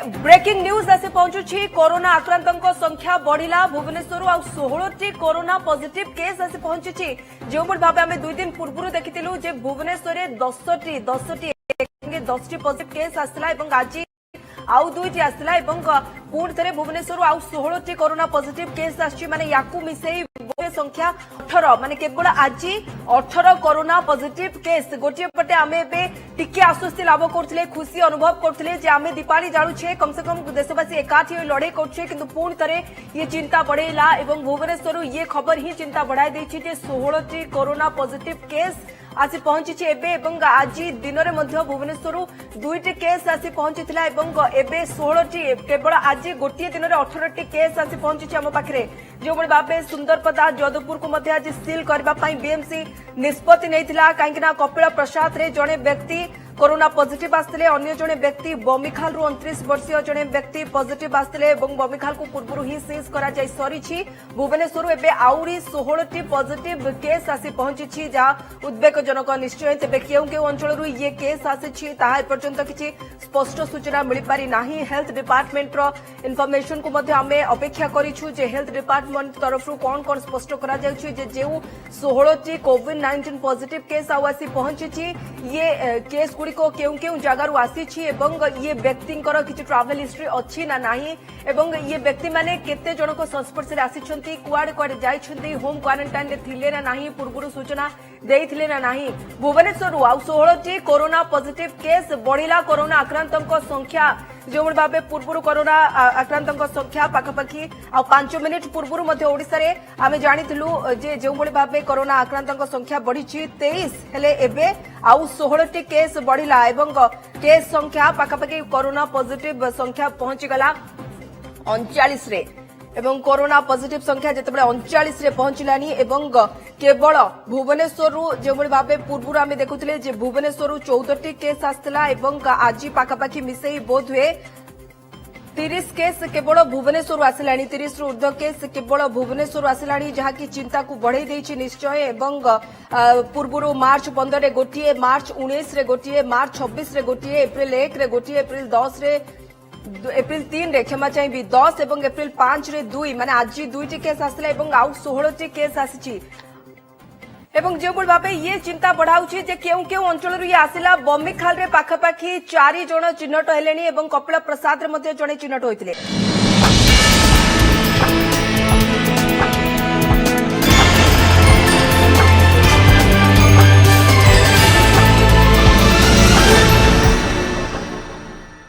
Breaking news आसी पहुंचुछि corona आक्रांतों संख्या बढ़िला भुवनेश्वर आ 16टी corona positive case आसी पहुंचुछि जो भाव आम 2 दिन पूर्व देखिलु जे भुवनेश्वर 10टी पॉजिटिव केस आसला आज आउ 2टी आसला पुणी थे भुवनेश्वर आउ 16टी कोरोना पॉजिटिव केस आछि माने याकू मिसेई संख्या 18 माने केवल आज 18 कोरोना पॉजिटिव केस गोटे पटे आम टिके आश्वस्ति लाभ करते खुशी अनुभव करते जे आम दीपावली जालुछे कम से कम देशवासी एकाठी लड़े करे किंतु पुणी थे ये चिंता बढ़ेला एवं भुवनेश्वर ये खबर ही चिंता बढ़ाई देछि जे 16टी कोरोना पॉजिटिव केस आसी पहुंची एवं आज दिन में भुवनेश्वर 2टी केस आसी पहुंची एवं 16टी केवल आज गोटे दिन में 18टी केस आसी पहुंची आम पाखे जो भाव सुंदरपदा जदुपुर को आज सील करने बीएमसी निष्पत्ति नहीं कहीं कपिल प्रसाद रे जड़े व्यक्ति कोरोना पॉजिटिव आसते अन्य जड़े व्यक्ति बमिखाल 29 वर्षीय जड़े व्यक्ति पॉजिटिव आसते बमिखाल को पूर्व ही सीज कर सरी भुवनेश्वर एवं आउरी 16टी पॉजिटिव केस आसी पहुंची जहाँ उद्वेगजनक निश्चय तेज क्यों क्यों अंचल ये केस आसी एपर्यंत किसी स्पष्ट सूचना मिल पारि नाही हेल्थ डिपार्टमेंट इनफॉरमेशन को आम अपेक्षा करूँ हेल्थ डिपार्टमेंट तरफ कौन कौन स्पष्ट कर जो 16टी कोविड-19 पॉजिटिव केस आसी पहुंची ये केस गुड़िक केउ केउ जगार आसी ये व्यक्ति किसी ट्रावेल हिस्ट्री अच्छी ना नहीं एवं ये व्यक्ति माने केते जनक संस्पर्श आसी कुआड़े कुआड़े जाइछन्ती होम क्वारंटाइन रे थिले ना नहीं पूर्व सूचना देइथिले ना नहीं भुवनेश्वर आउ 16टी कोरोना पॉजिटिव केस बढ़िला कोरोना आक्रांतों संख्या जो भाव पूर्व कोरोना आक्रांतों संख्या पाखापाखि आ 5 मिनिट पूर्व ओडिशा रे आमे जानिथिलु जे जो भाव कोरोना आक्रांतों संख्या बढ़ी 23 हेले एबे आउ 16टी केस बढ़िला एवं केस संख्या पाखापाखि कोरोना पॉजिटिव संख्या पहुंची गला 39 रे एवं कोरोना पॉजिटिव संख्या जितेबाला 39 रे पहुंचलानी एवं केवल भुवनेश्वर जो भाव पूर्व आम देखुले जे भुवनेश्वर 14टी केस आसला एवं आज पाखापाखि मिसेई बोध हुए 30 केस केवल भुवनेश्वर आसला 30 रु ऊर्ध्व केस केवल भुवनेश्वर आसला जहाँकि चिंता को बढ़ई देछि निश्चय एवं पूर्व मार्च 15 रे गोटे मार्च 19 रे गोटे मार्च 26 रे गोटे एप्रिल 1 रे गोटे एप्रिल 10 रे एप्रिल 3 रे क्षमा चाहिए 10 एवं एप्रिल 5 रे 2 माने आज 2टी केस आसला एवं आउ 16टी केस आसी एवं जो भाव ये चिंता बढ़ाऊँ जे केउ केउ अंचल ये आसला बमिखाल रे पाखापाखि 4 जण चिन्हट हेलेनी एवं कपिल प्रसाद रे जड़े चिन्हट होइतिले।